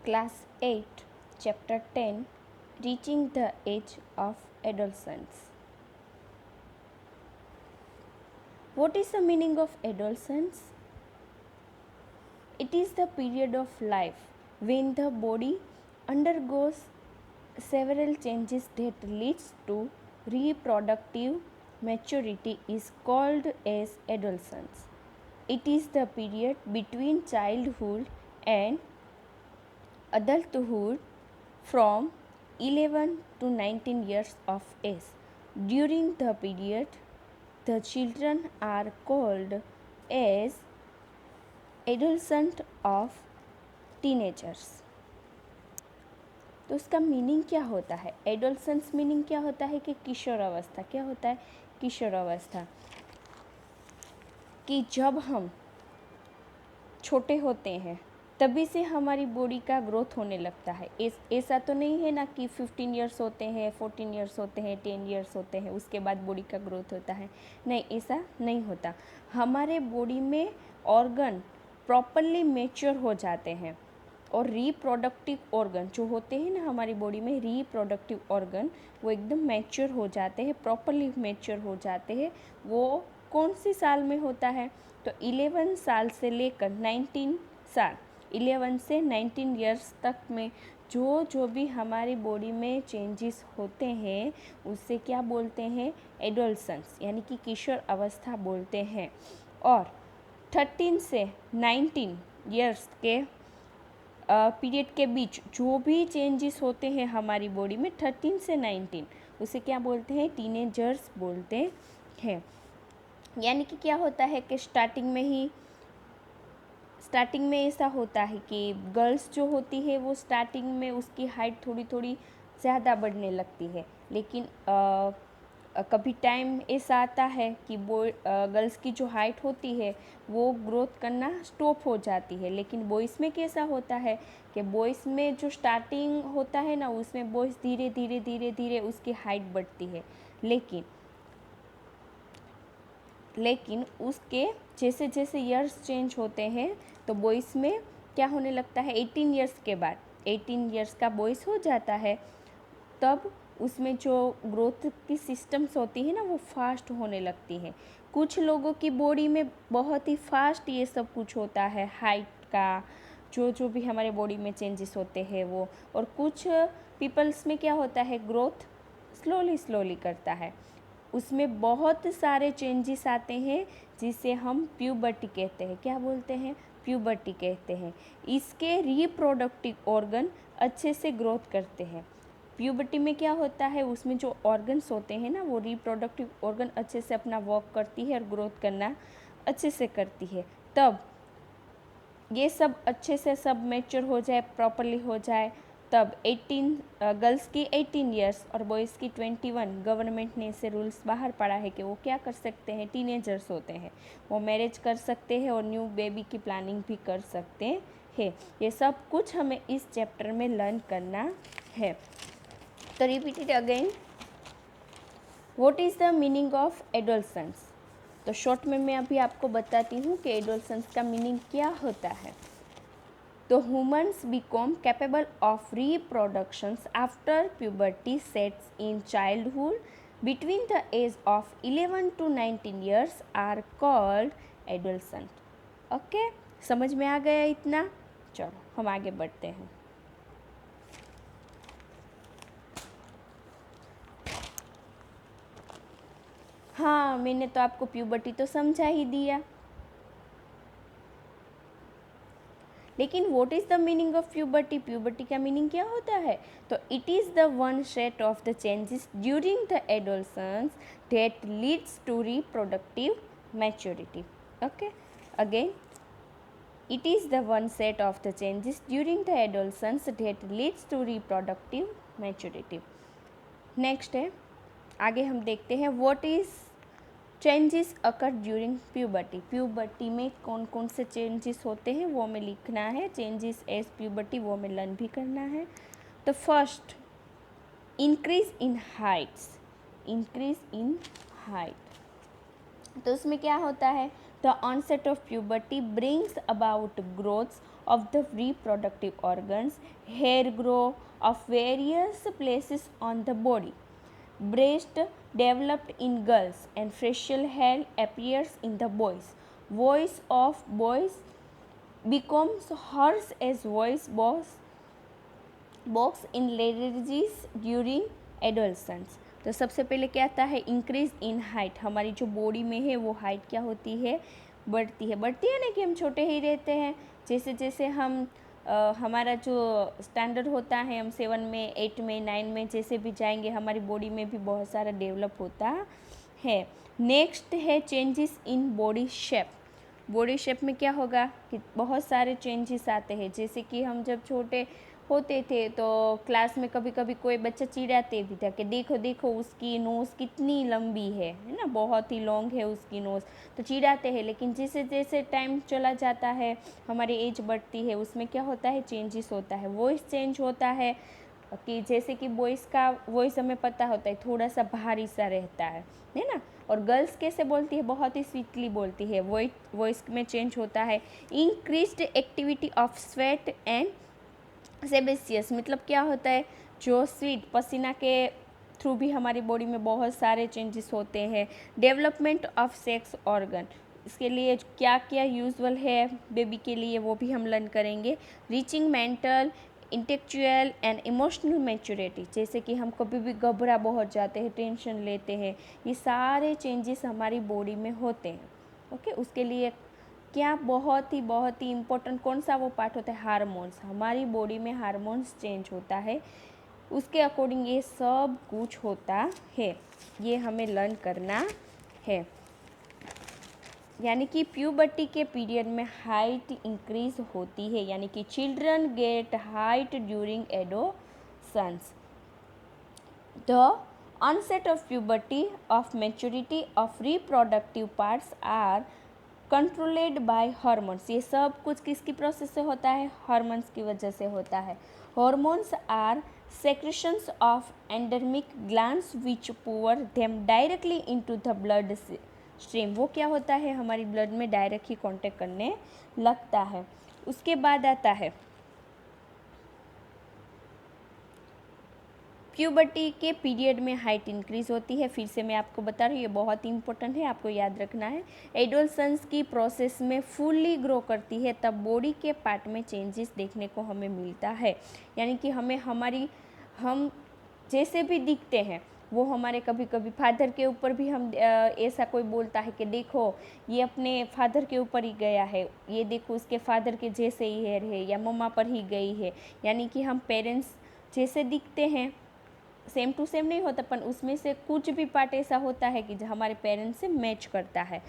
Class 8, Chapter 10, Reaching the Age of Adolescence. What is the meaning of adolescence? It is the period of life when the body undergoes several changes that leads to reproductive maturity is called as adolescence. It is the period between childhood and adulthood from 11 to 19 years of age. During the period, the children are called as adolescent of teenagers. तो उसका meaning क्या होता है? Adolescence meaning क्या होता है कि किशोर अवस्था. क्या होता है? किशोर अवस्था. कि जब हम छोटे होते हैं तभी से हमारी बॉडी का ग्रोथ होने लगता है. ऐसा तो नहीं है ना कि 15 इयर्स होते हैं, 14 इयर्स होते हैं, 10 इयर्स होते हैं, उसके बाद बॉडी का ग्रोथ होता है. नहीं, ऐसा नहीं होता. हमारे बॉडी में ऑर्गन प्रॉपरली मैच्योर हो जाते हैं और रिप्रोडक्टिव ऑर्गन जो होते हैं ना हमारी बॉडी में, रिप्रोडक्टिव ऑर्गन वो एकदम मैच्योर हो जाते हैं, प्रॉपरली मैच्योर हो जाते हैं. वो कौन सी साल में होता है? तो 11 साल से लेकर 19 साल, 11 से 19 इयर्स तक में जो भी हमारी बॉडी में चेंजेस होते हैं उससे क्या बोलते हैं? एडोलसेंस, यानी कि किशोर अवस्था बोलते हैं. और 13 से 19 इयर्स के पीरियड के बीच जो भी चेंजेस होते हैं हमारी बॉडी में 13 से 19, उसे क्या बोलते हैं? टीनेजर्स बोलते हैं. यानी कि क्या होता है कि स्टार्टिंग में ऐसा होता है कि गर्ल्स जो होती है वो स्टार्टिंग में उसकी हाइट थोड़ी थोड़ी ज़्यादा बढ़ने लगती है. लेकिन कभी टाइम ऐसा आता है कि गर्ल्स की जो हाइट होती है वो ग्रोथ करना स्टॉप हो जाती है. लेकिन बॉयज़ में कैसा होता है कि बॉयज़ में जो स्टार्टिंग होता है ना उसमें बॉयज़ धीरे धीरे धीरे धीरे उसकी हाइट बढ़ती है. लेकिन उसके जैसे जैसे ईयर्स चेंज होते हैं तो बॉयज़ में क्या होने लगता है? 18 ईयर्स के बाद, 18 ईयर्स का बॉयज़ हो जाता है, तब उसमें जो ग्रोथ की सिस्टम्स होती है ना वो फास्ट होने लगती है. कुछ लोगों की बॉडी में बहुत ही फास्ट ये सब कुछ होता है, हाइट का जो भी हमारे बॉडी में चेंजेस होते हैं वो. और कुछ पीपल्स में क्या होता है? ग्रोथ स्लोली करता है. उसमें बहुत सारे चेंजेस आते हैं जिसे हम प्यूबर्टी कहते हैं. क्या बोलते हैं? प्यूबर्टी कहते हैं. इसके रिप्रोडक्टिव ऑर्गन अच्छे से ग्रोथ करते हैं. प्यूबर्टी में क्या होता है? उसमें जो ऑर्गन्स होते हैं ना वो रिप्रोडक्टिव ऑर्गन अच्छे से अपना वर्क करती है और ग्रोथ करना अच्छे से करती है. तब ये सब अच्छे से सब मैच्योर हो जाए, प्रॉपरली हो जाए, तब 18 गर्ल्स की 18 इयर्स और बॉयज़ की 21, गवर्नमेंट ने ऐसे रूल्स बाहर पड़ा है कि वो क्या कर सकते हैं? टीनेजर्स होते हैं, वो मैरिज कर सकते हैं और न्यू बेबी की प्लानिंग भी कर सकते हैं. ये सब कुछ हमें इस चैप्टर में लर्न करना है. तो repeat it again. What is the meaning of adolescence? तो शॉर्ट में मैं अभी आपको बताती हूँ कि एडोलसेंस का मीनिंग क्या होता है. तो humans become capable of reproductions after puberty sets in childhood between the age of 11 to 19 years are called adolescent. Okay, समझ में आ गया इतना? चलो हम आगे बढ़ते हैं. हाँ, मैंने तो आपको प्यूबर्टी तो समझा ही दिया. लेकिन what is the meaning of puberty? Puberty का मीनिंग क्या होता है? तो it is the one set of the changes during the adolescence that leads to reproductive maturity. Okay, again. It is the one set of the changes during the adolescence that leads to reproductive maturity. Next है, आगे हम देखते हैं what is changes occur during puberty. Puberty में कौन कौन से changes होते हैं वो हमें लिखना है. चेंजेस एज प्यूबर्टी वो हमें लर्न भी करना है. तो first, increase in heights. Increase in height, तो उसमें क्या होता है? The onset of puberty brings about growth of the reproductive organs. Hair grow of various places on the body. Breast developed in girls and facial hair appears in the boys. Voice of boys becomes hoarse as voice box in ladies during adolescence. तो सबसे पहले क्या आता है, increase in height. हमारी जो body में है वो हाइट क्या होती है, बढ़ती है ना, कि हम छोटे ही रहते हैं. जैसे जैसे हम हमारा जो स्टैंडर्ड होता है, हम 7 में 8 में 9 में जैसे भी जाएंगे, हमारी बॉडी में भी बहुत सारा डेवलप होता है. नेक्स्ट है changes in body shape. Body shape में क्या होगा कि बहुत सारे चेंजेस आते हैं. जैसे कि हम जब छोटे होते थे तो क्लास में कभी कभी कोई बच्चा चिढ़ाते भी था कि देखो देखो उसकी नोज़ कितनी लंबी है ना, बहुत ही लॉन्ग है उसकी नोज़, तो चिढ़ाते हैं. लेकिन जैसे जैसे टाइम चला जाता है, हमारी एज बढ़ती है, उसमें क्या होता है, चेंजेस होता है. वॉइस चेंज होता है कि जैसे कि बॉयज़ का वॉइस हमें पता होता है थोड़ा सा भारी सा रहता है ना. और गर्ल्स कैसे बोलती है, बहुत ही स्वीटली बोलती है. वॉइस में चेंज होता है. Increased activity of sweat and sebaceous, मतलब क्या होता है, जो स्वीट पसीना के थ्रू भी हमारी बॉडी में बहुत सारे चेंजेस होते हैं. डेवलपमेंट ऑफ सेक्स ऑर्गन, इसके लिए क्या क्या यूजुअल है बेबी के लिए वो भी हम लर्न करेंगे. Reaching mental intellectual and emotional maturity, जैसे कि हम कभी भी घबरा बहुत जाते हैं, टेंशन लेते हैं, ये सारे चेंजेस हमारी बॉडी में होते हैं. ओके, उसके लिए क्या बहुत ही इम्पोर्टेंट कौन सा वो पार्ट होता है, हार्मोन्स. हमारी बॉडी में हार्मोन्स चेंज होता है, उसके अकॉर्डिंग ये सब कुछ होता है. ये हमें लर्न करना है. यानी कि प्यूबर्टी के पीरियड में हाइट इंक्रीज होती है, यानी कि children get height during adolescence. The onset of puberty of maturity of reproductive parts are controlled by hormones. ये सब कुछ किसकी प्रोसेस से होता है, हॉर्मोन्स की वजह से होता है. Hormones are secretions of endocrine glands which pour them directly into the blood stream. वो क्या होता है, हमारी ब्लड में डायरेक्ट ही कांटेक्ट करने लगता है. उसके बाद आता है प्यूबर्टी के पीरियड में हाइट इंक्रीज होती है. फिर से मैं आपको बता रही हूँ, ये बहुत ही इंपॉर्टेंट है, आपको याद रखना है. एडोलसेंस की प्रोसेस में फुल्ली ग्रो करती है, तब बॉडी के पार्ट में चेंजेस देखने को हमें मिलता है. यानी कि हम जैसे भी दिखते हैं वो हमारे कभी कभी फादर के ऊपर भी हम ऐसा कोई बोलता है कि देखो ये अपने फादर के ऊपर ही गया है, ये देखो उसके फादर के जैसे ही हेयर है, या मम्मा पर ही गई है. यानी कि हम पेरेंट्स जैसे दिखते हैं, सेम टू सेम नहीं होता, पर उसमें से कुछ भी पार्ट ऐसा होता है कि जो हमारे पेरेंट्स से मैच करता है.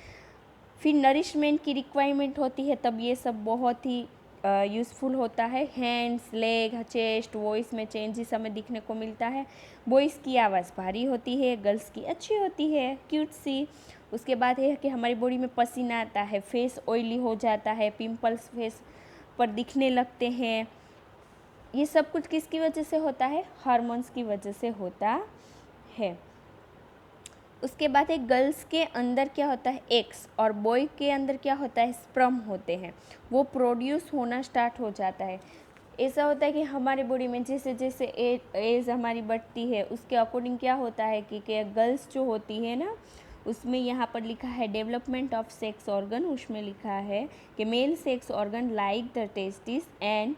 फिर नरिशमेंट की रिक्वायरमेंट होती है, तब ये सब बहुत ही यूज़फुल होता है. हैंड्स, लेग, चेस्ट, वॉइस में चेंजेस हमें दिखने को मिलता है. बॉयज़ की आवाज़ भारी होती है, गर्ल्स की अच्छी होती है, क्यूट सी. उसके बाद है कि हमारी बॉडी में पसीना आता है, फेस ऑयली हो जाता है, पिंपल्स फेस पर दिखने लगते हैं. ये सब कुछ किसकी वजह से होता है, हार्मोन्स की वजह से होता है. उसके बाद एक गर्ल्स के अंदर क्या होता है, एग्स, और बॉय के अंदर क्या होता है, स्पर्म होते हैं. वो प्रोड्यूस होना स्टार्ट हो जाता है. ऐसा होता है कि हमारे बॉडी में जैसे जैसे एज हमारी बढ़ती है, उसके अकॉर्डिंग क्या होता है कि गर्ल्स जो होती है ना, उसमें यहाँ पर लिखा है डेवलपमेंट ऑफ सेक्स ऑर्गन. उसमें लिखा है कि male sex organ like the testis and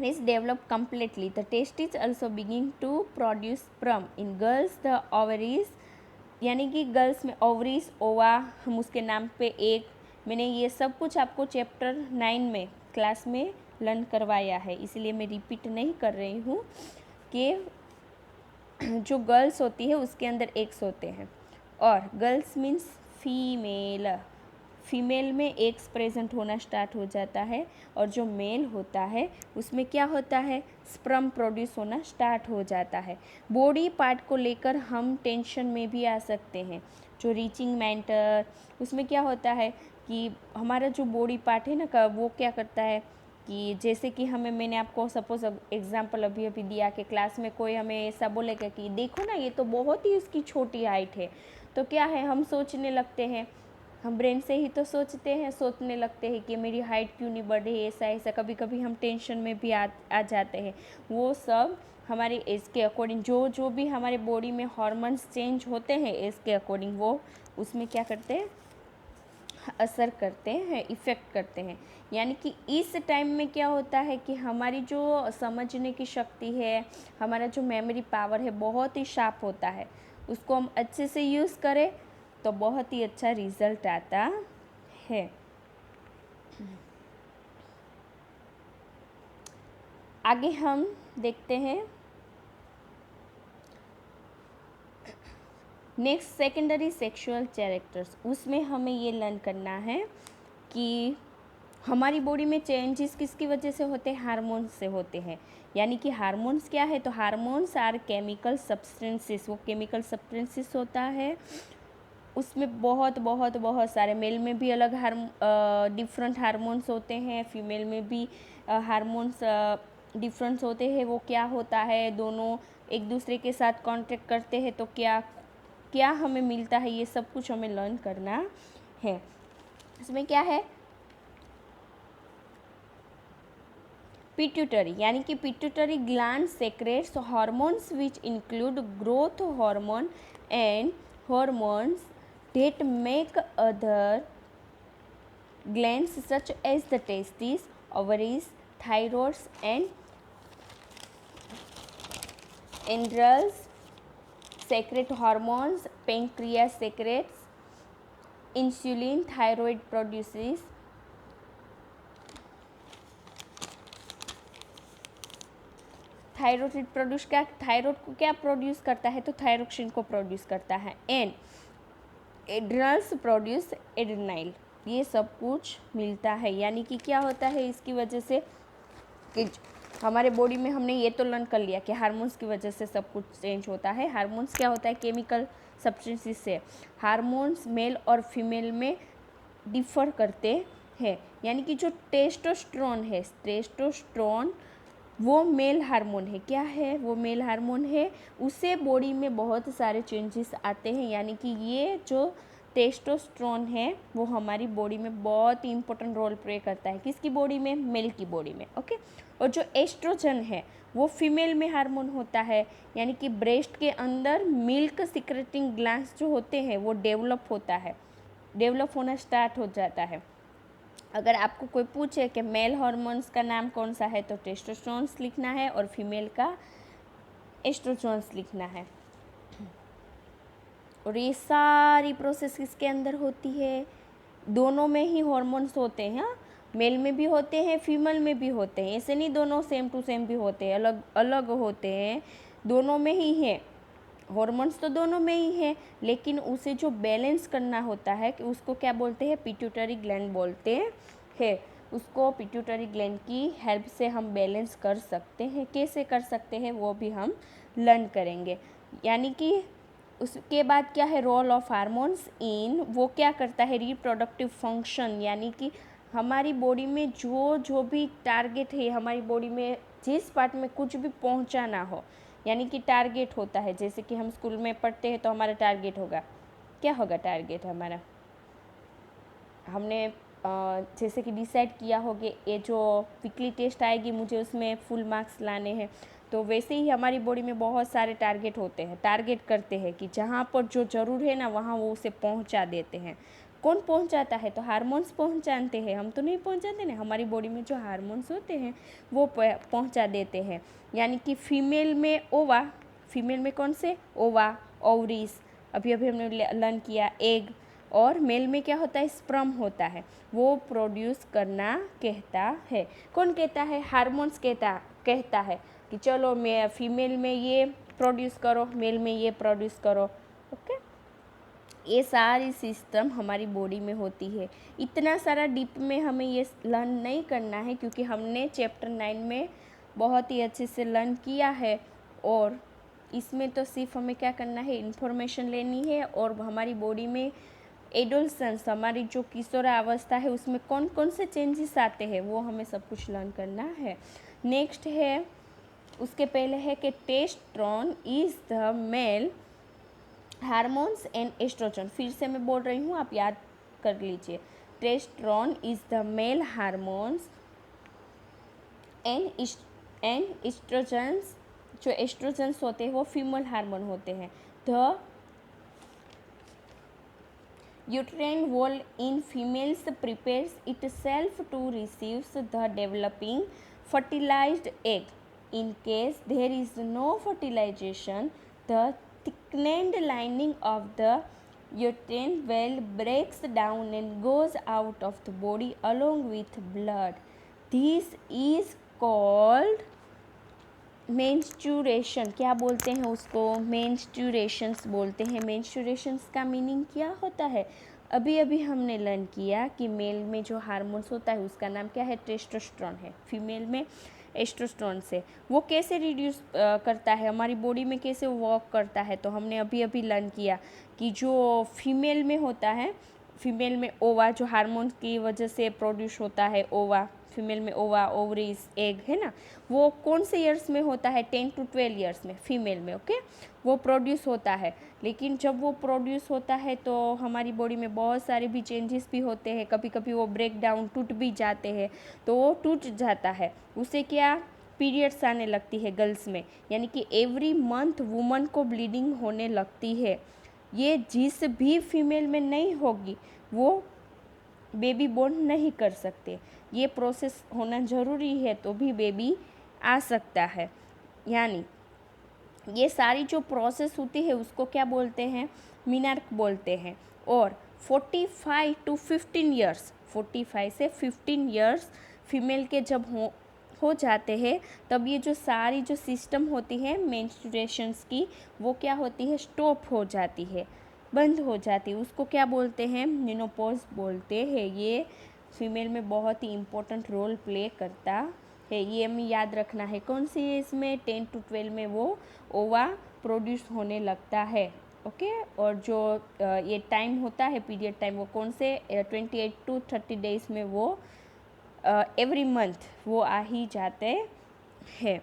is developed completely. The testes also begin to produce sperm. In girls the ovaries, यानी कि गर्ल्स में ओवरीज, ओवा, हम उसके नाम पे एक. मैंने ये सब कुछ आपको चैप्टर 9 में क्लास में लर्न करवाया है, इसलिए मैं रिपीट नहीं कर रही हूँ. कि जो गर्ल्स होती है उसके अंदर एग्स होते हैं, और गर्ल्स मीन्स फीमेल में एग्स प्रेजेंट होना स्टार्ट हो जाता है, और जो मेल होता है उसमें क्या होता है, स्पर्म प्रोड्यूस होना स्टार्ट हो जाता है. बॉडी पार्ट को लेकर हम टेंशन में भी आ सकते हैं. जो रीचिंग मेंटल, उसमें क्या होता है कि हमारा जो बॉडी पार्ट है ना, वो क्या करता है कि जैसे कि मैंने आपको सपोज एग्जांपल अभी दिया कि क्लास में कोई हमें ऐसा बोलेगा कि देखो ना ये तो बहुत ही उसकी छोटी हाइट है, तो क्या है, हम सोचने लगते हैं हम ब्रेन से ही तो सोचते हैं, सोचने लगते हैं कि मेरी हाइट क्यों नहीं बढ़ी, ऐसा ऐसा। कभी कभी हम टेंशन में भी आ जाते हैं। वो सब हमारे एज के अकॉर्डिंग जो भी हमारे बॉडी में हार्मोन्स चेंज होते हैं एज के अकॉर्डिंग, वो उसमें क्या करते हैं, असर करते हैं, इफ़ेक्ट करते हैं। यानी कि इस टाइम में क्या होता है कि हमारी जो समझने की शक्ति है, हमारा जो मेमोरी पावर है, बहुत ही शार्प होता है। उसको हम अच्छे से यूज़ करें तो बहुत ही अच्छा रिज़ल्ट आता है। आगे हम देखते हैं नेक्स्ट, सेकेंडरी सेक्सुअल कैरेक्टर्स। उसमें हमें ये लर्न करना है कि हमारी बॉडी में चेंजेस किसकी वजह से होते हैं, हार्मोन्स से होते हैं। यानी कि हार्मोन्स क्या है, तो हार्मोन्स आर केमिकल सब्सटेंसेस। वो केमिकल सब्सटेंसेस होता है, उसमें बहुत बहुत बहुत सारे, मेल में भी अलग डिफरेंट हार्मोन्स होते हैं, फीमेल में भी हार्मोन्स डिफरेंस होते हैं। वो क्या होता है, दोनों एक दूसरे के साथ कांटेक्ट करते हैं तो क्या क्या हमें मिलता है, ये सब कुछ हमें लर्न करना है। इसमें क्या है, पिट्यूटरी, यानी कि pituitary gland secrets hormones which include growth hormone and hormones that make other glands such as the testes, ovaries, thyroids and adrenals secrete hormones. Pancreas secretes insulin. Thyroid produces thyroid produce क्या, thyroid को क्या produce करता है, तो thyroxine को produce करता है। And adrenals produce adrenaline. ये सब कुछ मिलता है। यानी कि क्या होता है इसकी वजह से कि हमारे बॉडी में, हमने ये तो लर्न कर लिया कि हार्मोन्स की वजह से सब कुछ चेंज होता है। हार्मोन्स क्या होता है, केमिकल सब्सटेंसेस से। हार्मोन्स मेल और फीमेल में डिफ़र करते हैं। यानी कि जो टेस्टोस्टेरोन है, टेस्टोस्टेरोन वो मेल हार्मोन है। क्या है, वो मेल हार्मोन है। उससे बॉडी में बहुत सारे चेंजेस आते हैं। यानी कि ये जो टेस्टोस्टेरोन है वो हमारी बॉडी में बहुत ही इंपॉर्टेंट रोल प्ले करता है। किसकी बॉडी में, मेल की बॉडी में। ओके। और जो एस्ट्रोजन है वो फीमेल में हार्मोन होता है। यानी कि ब्रेस्ट के अंदर मिल्क सिक्रेटिंग ग्लैंड्स जो होते हैं वो डेवलप होता है, डेवलप होना स्टार्ट हो जाता है। अगर आपको कोई पूछे कि मेल हार्मोन्स का नाम कौन सा है, तो टेस्टोस्टेरोन्स लिखना है और फीमेल का एस्ट्रोजन्स लिखना है। और ये सारी प्रोसेस किसके अंदर होती है, दोनों में ही हार्मोन्स होते हैं। हाँ, मेल में भी होते हैं, फीमेल में भी होते हैं। ऐसे नहीं दोनों सेम टू सेम भी होते हैं, अलग अलग होते हैं। दोनों में ही है हार्मोन्स, तो दोनों में ही है। लेकिन उसे जो बैलेंस करना होता है कि उसको क्या बोलते हैं, पिट्यूटरी ग्लैंड बोलते हैं। उसको पिट्यूटरी ग्लैंड की हेल्प से हम बैलेंस कर सकते हैं। कैसे कर सकते हैं वो भी हम लर्न करेंगे। यानी कि उसके बाद क्या है, रोल ऑफ हार्मोन्स इन, वो क्या करता है, रिप्रोडक्टिव फंक्शन। यानी कि हमारी बॉडी में जो भी टारगेट है, हमारी बॉडी में जिस पार्ट में कुछ भी पहुंचाना हो, यानी कि टारगेट होता है। जैसे कि हम स्कूल में पढ़ते हैं तो हमारा टारगेट होगा, क्या होगा टारगेट हमारा, हमने जैसे कि डिसाइड किया होगा ये जो वीकली टेस्ट आएगी मुझे उसमें फुल मार्क्स लाने हैं। तो वैसे ही हमारी बॉडी में बहुत सारे टारगेट होते हैं, टारगेट करते हैं कि जहाँ पर जो ज़रूर है ना वहाँ वो उसे पहुँचा देते हैं। कौन पहुँचाता है, तो हार्मोन्स पहुँचाते हैं, हम तो नहीं पहुँचाते ना। हमारी बॉडी में जो हार्मोन्स होते हैं वो पहुँचा देते हैं। यानी कि फीमेल में ओवा, फीमेल में कौन से, ओवा, ओवरीज, अभी अभी हमने लर्न किया, एग। और मेल में क्या होता है, स्पर्म होता है, वो प्रोड्यूस करना कहता है। कौन कहता है, हार्मोन्स कहता है कि चलो मैं फीमेल में ये प्रोड्यूस करो, मेल में ये प्रोड्यूस करो। ओके। ये सारी सिस्टम हमारी बॉडी में होती है। इतना सारा डीप में हमें ये लर्न नहीं करना है क्योंकि हमने चैप्टर 9 में बहुत ही अच्छे से लर्न किया है। और इसमें तो सिर्फ हमें क्या करना है, इन्फॉर्मेशन लेनी है। और हमारी बॉडी में एडोलसेंस, हमारी जो किशोरावस्था है उसमें कौन कौन से चेंजेस आते हैं वो हमें सब कुछ लर्न करना है। नेक्स्ट है, उसके पहले है कि testosterone is the male hormones and oestrogen. फिर से मैं बोल रही हूँ, आप याद कर लीजिए। Testosterone is the male hormones and estrogens, जो एस्ट्रोजन्स होते हैं वो फीमेल हार्मोन होते हैं। The uterine wall in females prepares itself to receive the developing fertilized egg. In case there is no fertilization, the thickened lining of the uterine wall breaks down and goes out of the body along with blood. This is called menstruation. क्या बोलते हैं उसको? मेंस्ट्रुएशंस बोलते हैं। मेंस्ट्रुएशंस का meaning क्या होता है? अभी अभी हमने लर्न किया कि मेल में जो हार्मोन्स होता है उसका नाम क्या है? टेस्टोस्टेरोन है। फीमेल में एस्ट्रोस्टेरोन से वो कैसे रिड्यूस करता है, हमारी बॉडी में कैसे वर्क करता है, तो हमने अभी अभी लर्न किया कि जो फीमेल में होता है, फीमेल में ओवा जो हार्मोन की वजह से प्रोड्यूस होता है, ओवा फीमेल में ओवा, ओवरीज, एग है ना, वो कौन से ईयर्स में होता है? 10 to 12 ईयर्स में फीमेल में, ओके, वो प्रोड्यूस होता है। लेकिन जब वो प्रोड्यूस होता है तो हमारी बॉडी में बहुत सारे भी चेंजेस भी होते हैं, कभी कभी वो ब्रेक डाउन टूट भी जाते हैं, तो वो टूट जाता है, उससे क्या पीरियड्स आने लगती है गर्ल्स में, यानी कि एवरी मंथ वुमन को ब्लीडिंग होने लगती है। ये जिस भी फीमेल में नहीं होगी वो बेबी बोर्न नहीं कर सकते, ये प्रोसेस होना ज़रूरी है तो भी बेबी आ सकता है। यानी ये सारी जो प्रोसेस होती है उसको क्या बोलते हैं? मिनार्क बोलते हैं। और 45 to 15 ईयर्स, 45 से 15 ईयर्स फीमेल के जब हो जाते हैं तब ये जो सारी जो सिस्टम होती है मेंस्ट्रुएशंस की, वो क्या होती है? स्टॉप हो जाती है, बंद हो जाती है। उसको क्या बोलते हैं? मेनोपॉज बोलते हैं। ये फीमेल में बहुत ही इम्पोर्टेंट रोल प्ले करता है, ये हमें याद रखना है। कौन सी एज में? 10 to 12 में वो ओवा प्रोड्यूस होने लगता है, ओके। और जो ये टाइम होता है पीरियड टाइम, वो कौन से? 28 to 30 डेज में वो एवरी मंथ वो आ ही जाते हैं।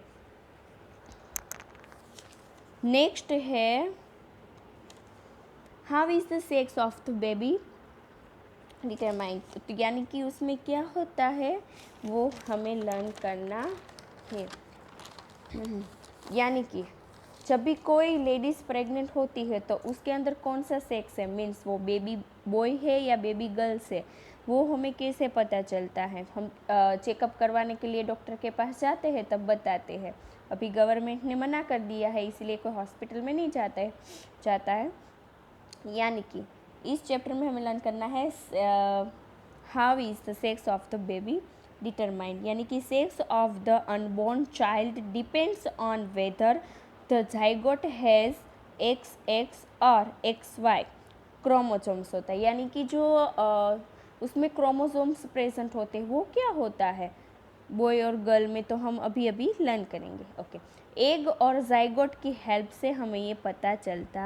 नेक्स्ट है how is the sex of the baby determined, तो यानी कि उसमें क्या होता है वो हमें लर्न करना है। यानी कि जब भी कोई लेडीज़ प्रेग्नेंट होती है तो उसके अंदर कौन सा सेक्स है, मीन्स वो बेबी बॉय है या बेबी गर्ल्स है, वो हमें कैसे पता चलता है? हम चेकअप करवाने के लिए डॉक्टर के पास जाते हैं तब बताते हैं। अभी गवर्नमेंट ने मना कर दिया है इसलिए कोई हॉस्पिटल में नहीं जाता है। यानी कि इस चैप्टर में हमें लर्न करना है how is the sex of the baby determined, यानी कि sex of the unborn child depends on whether the zygote has XX और XY क्रोमोसोम्स होता है। यानी कि जो उसमें क्रोमोसोम्स प्रेजेंट होते हैं वो क्या होता है बॉय और गर्ल में, तो हम अभी अभी लर्न करेंगे, ओके। एग और जाइगोट की हेल्प से हमें ये पता चलता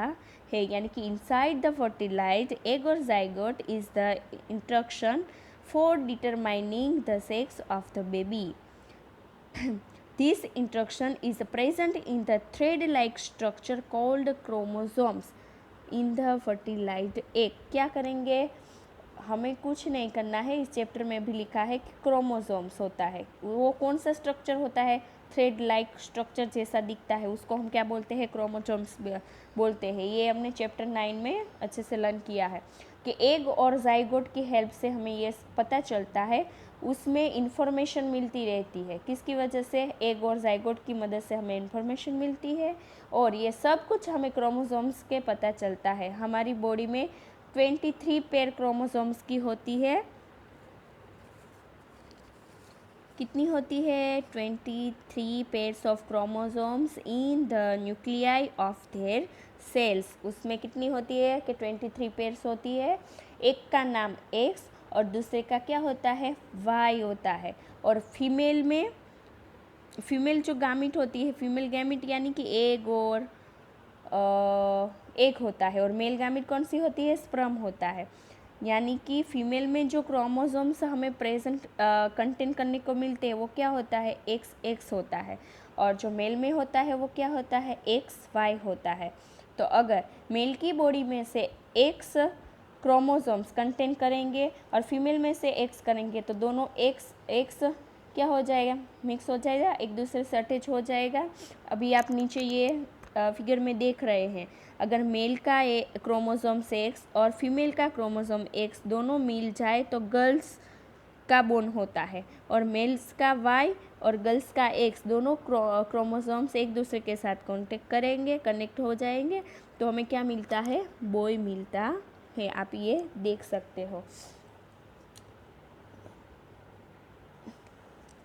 है, यानी कि इनसाइड द फर्टिलाइज्ड एग और zygote is the instruction for determining the sex of the baby. This instruction is present in the thread-like structure called chromosomes in the fertilized egg। क्या करेंगे? हमें कुछ नहीं करना है, इस चैप्टर में भी लिखा है कि क्रोमोसोम्स होता है, वो कौन सा स्ट्रक्चर होता है? थ्रेड लाइक स्ट्रक्चर जैसा दिखता है, उसको हम क्या बोलते हैं? क्रोमोसोम्स बोलते हैं। ये हमने चैप्टर 9 में अच्छे से लर्न किया है कि एग और जाइगोट की हेल्प से हमें ये पता चलता है, उसमें इंफॉर्मेशन मिलती रहती है। किसकी वजह से? एग और जाइगोट की मदद से हमें इंफॉर्मेशन मिलती है, और ये सब कुछ हमें क्रोमोसोम्स के पता चलता है। हमारी बॉडी में 23 पेयर क्रोमोसोम्स की होती है। कितनी होती है? 23 pairs of chromosomes in the nuclei of their cells. उसमें कितनी होती है? कि 23 पेयर्स होती है। एक का नाम X और दूसरे का क्या होता है? Y होता है। और फीमेल में, फीमेल जो गामिट होती है, फीमेल गैमिट यानी कि एग और एग होता है, और मेल गामिट कौन सी होती है? स्पर्म होता है। यानी कि फीमेल में जो क्रोमोसोम्स हमें प्रेजेंट कंटेन करने को मिलते हैं वो क्या होता है? XX होता है, और जो मेल में होता है वो क्या होता है? XY होता है। तो अगर मेल की बॉडी में से X क्रोमोसोम्स कंटेन करेंगे और फीमेल में से एक्स करेंगे तो दोनों एक्स क्या हो जाएगा, मिक्स हो जाएगा, एक दूसरे से अटैच हो जाएगा। अभी आप नीचे ये फिगर में देख रहे हैं, अगर मेल का क्रोमोसोम एक्स और फीमेल का क्रोमोसोम एक्स दोनों मिल जाए तो गर्ल्स का बोन होता है, और मेल्स का वाई और गर्ल्स का एक्स दोनों क्रोमोसोम्स एक दूसरे के साथ कॉन्टेक्ट करेंगे, कनेक्ट हो जाएंगे तो हमें क्या मिलता है, बॉय मिलता है। आप ये देख सकते हो।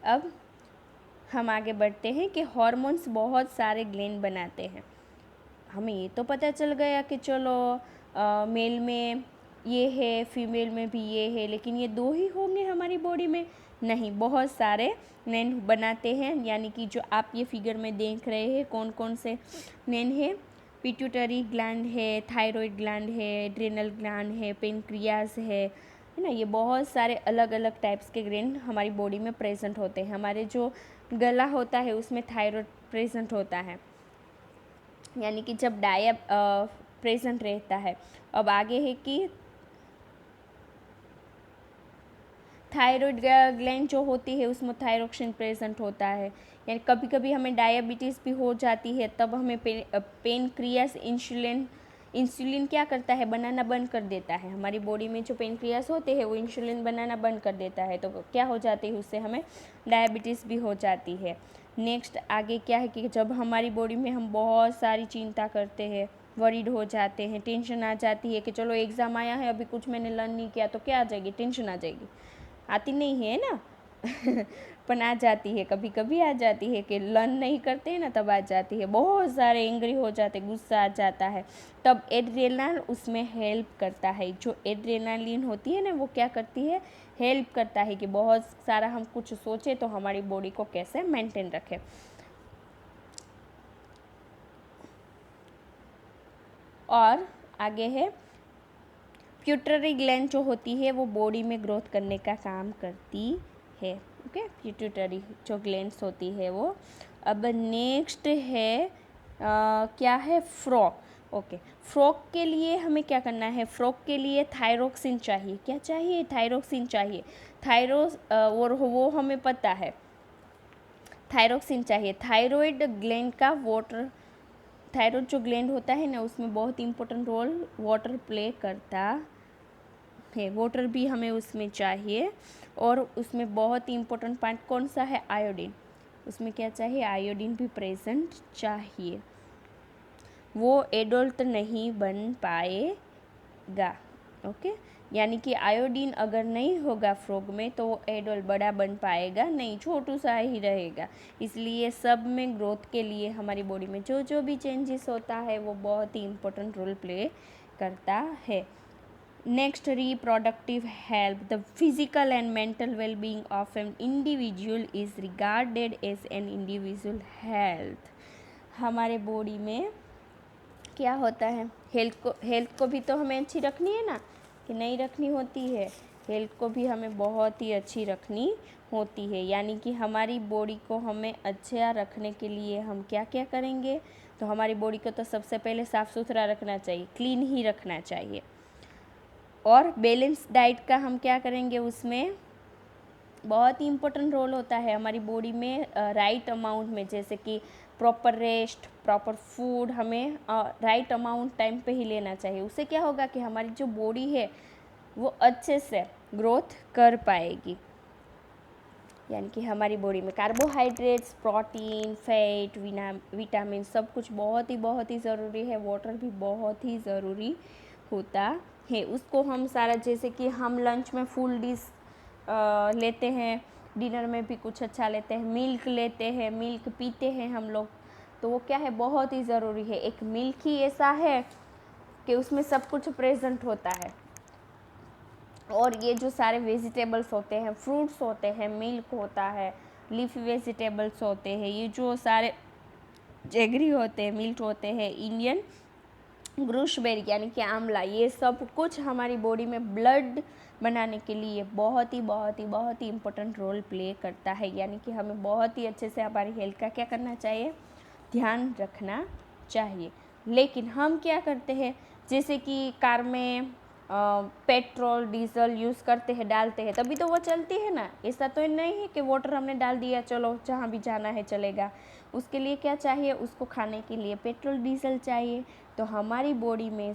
अब हम आगे बढ़ते हैं कि हार्मोन्स बहुत सारे ग्लैंड बनाते हैं। हमें ये तो पता चल गया कि चलो मेल में ये है, फीमेल में भी ये है, लेकिन ये दो ही होंगे हमारी बॉडी में? नहीं, बहुत सारे ग्लैंड बनाते हैं। यानी कि जो आप ये फिगर में देख रहे हैं कौन कौन से ग्लैंड है, पिट्यूटरी ग्लैंड है, थायराइड ग्लैंड है, एड्रिनल ग्लैंड है, पेनक्रियास है ना। ये बहुत सारे अलग अलग टाइप्स के ग्लैंड हमारी बॉडी में प्रेजेंट होते हैं। हमारे जो गला होता है उसमें थायराइड प्रेजेंट होता है, यानी कि जब डाया प्रेजेंट रहता है। अब आगे है कि थायराइड ग्लैंड जो होती है उसमें थायरोक्सिन प्रेजेंट होता है। यानी कभी कभी हमें डायबिटीज़ भी हो जाती है, तब हमें पेनक्रियास इंसुलिन क्या करता है, बनाना बंद कर देता है। हमारी बॉडी में जो पेनक्रियास होते हैं वो इंसुलिन बनाना बंद कर देता है, तो क्या हो जाती है, उससे हमें डायबिटीज़ भी हो जाती है। नेक्स्ट आगे क्या है कि जब हमारी बॉडी में हम बहुत सारी चिंता करते हैं, वरीड हो जाते हैं, टेंशन आ जाती है कि चलो एग्ज़ाम आया है, अभी कुछ मैंने लर्न नहीं किया, तो क्या आ जाएगी, टेंशन आ जाएगी। आती नहीं है ना पर आ जाती है, कभी कभी आ जाती है कि लर्न नहीं करते हैं ना, तब आ जाती है। बहुत सारे एंग्री हो जाते, गुस्सा आ जाता है, तब एड्रेनाल उसमें हेल्प करता है। जो एड्रेनालिन होती है ना, वो क्या करती है, हेल्प करता है कि बहुत सारा हम कुछ सोचे तो हमारी बॉडी को कैसे मेंटेन रखें। और आगे है पिट्यूटरी ग्लैंड जो होती है वो बॉडी में ग्रोथ करने का काम करती है। ओके, पिट्यूटरी जो ग्लैंड्स होती है वो। अब नेक्स्ट है क्या है, फ्रॉक। ओके, फ्रॉक के लिए हमें क्या करना है, फ्रॉक के लिए थायरोक्सिन चाहिए। क्या चाहिए, थायरोक्सिन चाहिए। और वो हमें पता है, थायरोक्सिन चाहिए। थायराइड ग्लैंड का थायराइड जो ग्लैंड होता है ना, उसमें बहुत इम्पोर्टेंट रोल वाटर प्ले करता है। वाटर भी हमें उसमें चाहिए, और उसमें बहुत ही इम्पोर्टेंट पार्ट कौन सा है, आयोडीन। उसमें क्या चाहिए, आयोडीन भी प्रेजेंट चाहिए। वो एडल्ट नहीं बन पाएगा। ओके, यानी कि आयोडीन अगर नहीं होगा फ्रॉग में तो वो एडल्ट बड़ा बन पाएगा नहीं, छोटू सा ही रहेगा। इसलिए सब में ग्रोथ के लिए हमारी बॉडी में जो जो भी चेंजेस होता है वो बहुत ही इम्पोर्टेंट रोल प्ले करता है। Next, reproductive health. The physical and mental well-being of an individual is regarded as an individual health. हमारे बॉडी में क्या होता है, हेल्थ को भी तो हमें अच्छी रखनी है ना, कि नहीं रखनी होती है। हेल्थ को भी हमें बहुत ही अच्छी रखनी होती है। यानी कि हमारी बॉडी को हमें अच्छा रखने के लिए हम क्या क्या करेंगे, तो हमारी बॉडी को तो सबसे पहले साफ़ सुथरा रखना चाहिए, क्लीन ही रखना चाहिए। और बैलेंस डाइट का हम क्या करेंगे, उसमें बहुत ही इम्पोर्टेंट रोल होता है हमारी बॉडी में राइट अमाउंट में, जैसे कि प्रॉपर रेस्ट, प्रॉपर फूड हमें राइट अमाउंट टाइम पे ही लेना चाहिए। उससे क्या होगा कि हमारी जो बॉडी है वो अच्छे से ग्रोथ कर पाएगी। यानी कि हमारी बॉडी में कार्बोहाइड्रेट्स, प्रोटीन, फैट, विटामिन सब कुछ बहुत ही ज़रूरी है। वाटर भी बहुत ही ज़रूरी होता है। उसको हम सारा, जैसे कि हम लंच में फुल डिश लेते हैं, डिनर में भी कुछ अच्छा लेते हैं, मिल्क लेते हैं, मिल्क पीते हैं हम लोग, तो वो क्या है, बहुत ही ज़रूरी है। एक मिल्क ही ऐसा है कि उसमें सब कुछ प्रेजेंट होता है। और ये जो सारे वेजिटेबल्स होते हैं, फ्रूट्स होते हैं, मिल्क होता है, लीफी वेजिटेबल्स होते हैं, ये जो सारे जेगरी होते हैं, मिल्क होते हैं, इंडियन ग्रूसबेरी यानी कि आंवला, ये सब कुछ हमारी बॉडी में ब्लड बनाने के लिए बहुत ही इम्पोर्टेंट रोल प्ले करता है। यानी कि हमें बहुत ही अच्छे से हमारी हेल्थ का क्या करना चाहिए, ध्यान रखना चाहिए। लेकिन हम क्या करते हैं, जैसे कि कार में पेट्रोल डीजल यूज़ करते हैं, डालते हैं, तभी तो वो चलती है ना। ऐसा तो नहीं है कि वाटर हमने डाल दिया चलो जहाँ भी जाना है चलेगा। उसके लिए क्या चाहिए, उसको खाने के लिए पेट्रोल डीजल चाहिए। तो हमारी बॉडी में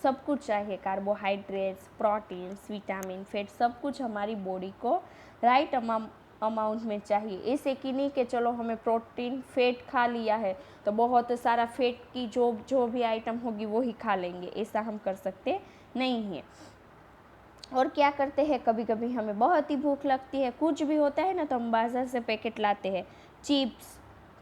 सब कुछ चाहिए, कार्बोहाइड्रेट्स, प्रोटीन्स, विटामिन, फैट, सब कुछ हमारी बॉडी को राइट अमाउंट में चाहिए। ऐसे कि नहीं कि चलो हमें प्रोटीन फैट खा लिया है तो बहुत सारा फैट की जो भी आइटम होगी वो ही खा लेंगे, ऐसा हम कर सकते नहीं है। और क्या करते हैं, कभी कभी हमें बहुत ही भूख लगती है, कुछ भी होता है ना, तो हम बाज़ार से पैकेट लाते हैं, चिप्स,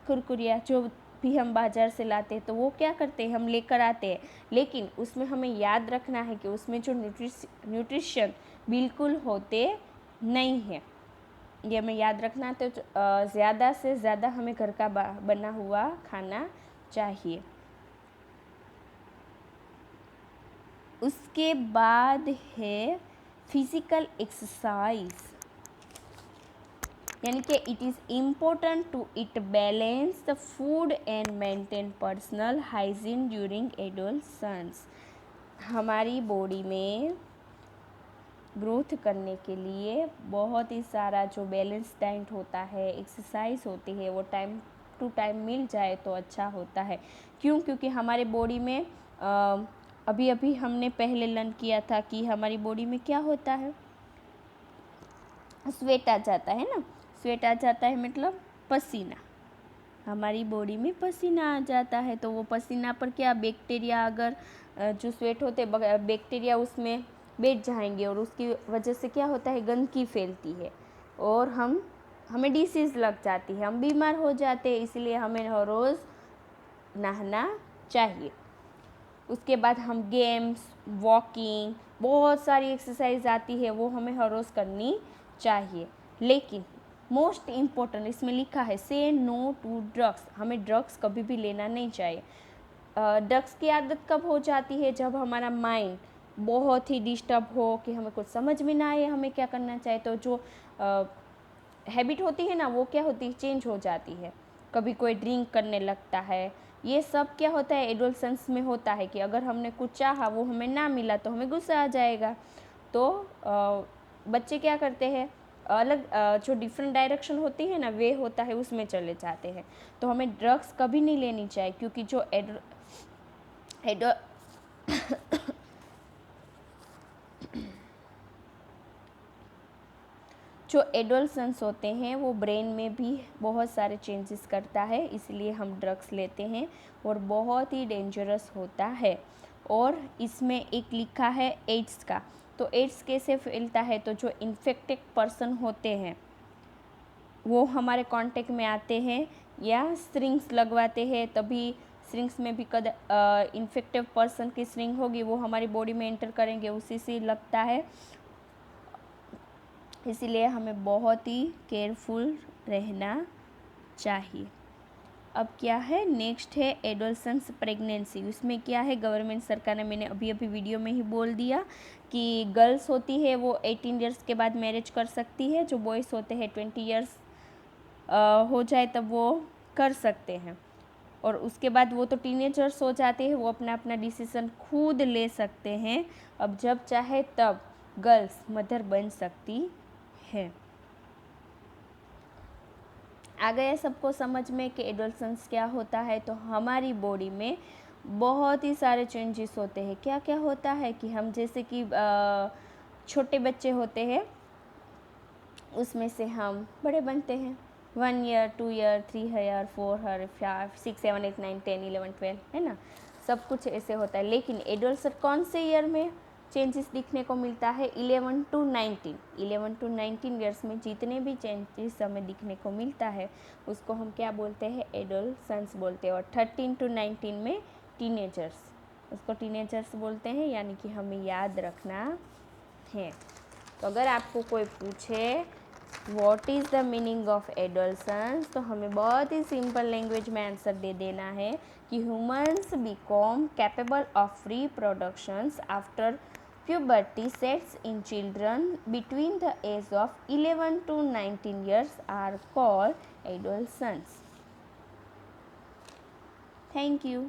कुरकुरिया, जो भी हम बाज़ार से लाते हैं, तो वो क्या करते हैं, हम लेकर आते हैं। लेकिन उसमें हमें याद रखना है कि उसमें जो न्यूट्रिशन बिल्कुल होते नहीं है, ये हमें याद रखना है। तो ज़्यादा से ज़्यादा हमें घर का बना हुआ खाना चाहिए। उसके बाद है फिज़िकल एक्सरसाइज, यानी कि it is important to it balance the food and maintain personal hygiene during adolescence. हमारी बॉडी में ग्रोथ करने के लिए बहुत ही सारा जो बैलेंस डाइट होता है, एक्सरसाइज होती है, वो टाइम टू टाइम मिल जाए तो अच्छा होता है। क्यों? क्योंकि हमारे बॉडी में अभी अभी हमने पहले लर्न किया था कि हमारी बॉडी में क्या होता है, स्वेट आ जाता है ना। स्वेट आ जाता है मतलब पसीना, हमारी बॉडी में पसीना आ जाता है। तो वो पसीना पर क्या बैक्टीरिया, अगर जो स्वेट होते बैक्टीरिया उसमें बैठ जाएंगे और उसकी वजह से क्या होता है, गंदगी फैलती है और हमें डिसीज़ लग जाती है, हम बीमार हो जाते हैं। इसलिए हमें हर रोज़ नहाना चाहिए। उसके बाद हम गेम्स, वॉकिंग, बहुत सारी एक्सरसाइज आती है, वो हमें हर रोज़ करनी चाहिए। लेकिन मोस्ट इम्पोर्टेंट इसमें लिखा है से नो टू ड्रग्स, हमें ड्रग्स कभी भी लेना नहीं चाहिए। ड्रग्स की आदत कब हो जाती है, जब हमारा माइंड बहुत ही डिस्टर्ब हो कि हमें कुछ समझ में ना आए हमें क्या करना चाहिए। तो जो हैबिट होती है ना, वो क्या होती है, चेंज हो जाती है। कभी कोई ड्रिंक करने लगता है, ये सब क्या होता है, एडोलसेंस में होता है कि अगर हमने कुछ चाहा वो हमें ना मिला तो हमें गुस्सा आ जाएगा। तो बच्चे क्या करते हैं, अलग जो डिफरेंट डायरेक्शन होती है ना, वे होता है उसमें चले जाते हैं। तो हमें ड्रग्स कभी नहीं लेनी चाहिए, क्योंकि जो एडोलसेंस होते हैं वो ब्रेन में भी बहुत सारे चेंजेस करता है, इसलिए हम ड्रग्स लेते हैं और बहुत ही डेंजरस होता है। और इसमें एक लिखा है एड्स का, तो एड्स कैसे फैलता है, तो जो इन्फेक्टेड पर्सन होते हैं वो हमारे कांटेक्ट में आते हैं या सिरिंज लगवाते हैं, तभी सिरिंज में भी इन्फेक्टिव पर्सन की सिरिंज होगी, वो हमारी बॉडी में एंटर करेंगे, उसी से लगता है। इसीलिए हमें बहुत ही केयरफुल रहना चाहिए। अब क्या है, नेक्स्ट है एडोलसेंस प्रेगनेंसी। उसमें क्या है, गवर्नमेंट सरकार ने, मैंने अभी अभी वीडियो में ही बोल दिया कि गर्ल्स होती है वो 18 ईयर्स के बाद मैरिज कर सकती है, जो बॉयज़ होते हैं 20 ईयर्स हो जाए तब वो कर सकते हैं। और उसके बाद वो तो टीनेजर्स हो जाते हैं, वो अपना अपना डिसीज़न खुद ले सकते हैं। अब जब चाहे तब गर्ल्स मदर बन सकती है। आ गया सबको समझ में कि एडोलसेंस क्या होता है। तो हमारी बॉडी में बहुत ही सारे चेंजेस होते हैं। क्या क्या होता है कि हम जैसे कि छोटे बच्चे होते हैं, उसमें से हम बड़े बनते हैं, 1 ईयर, 2 ईयर, 3 ईयर, 4 ईयर, 5, 6, 7, 8, 9, 10, 11, 12, है ना, सब कुछ ऐसे होता है। लेकिन एडोलसेंस कौन से ईयर में चेंजेस दिखने को मिलता है, 11 to 19 ईयर्स में जितने भी चेंजेस हमें दिखने को मिलता है उसको हम क्या बोलते हैं, एडोलसेंस बोलते हैं। और 13 to 19 में टीनेजर्स, उसको टीनेजर्स बोलते हैं, यानी कि हमें याद रखना है। तो अगर आपको कोई पूछे what is the meaning of adolescence, तो हमें बहुत ही सिंपल लैंग्वेज में आंसर दे देना है कि humans become capable of reproductions after puberty sets in children between the age of 11 to 19 years are called adolescents. Thank you.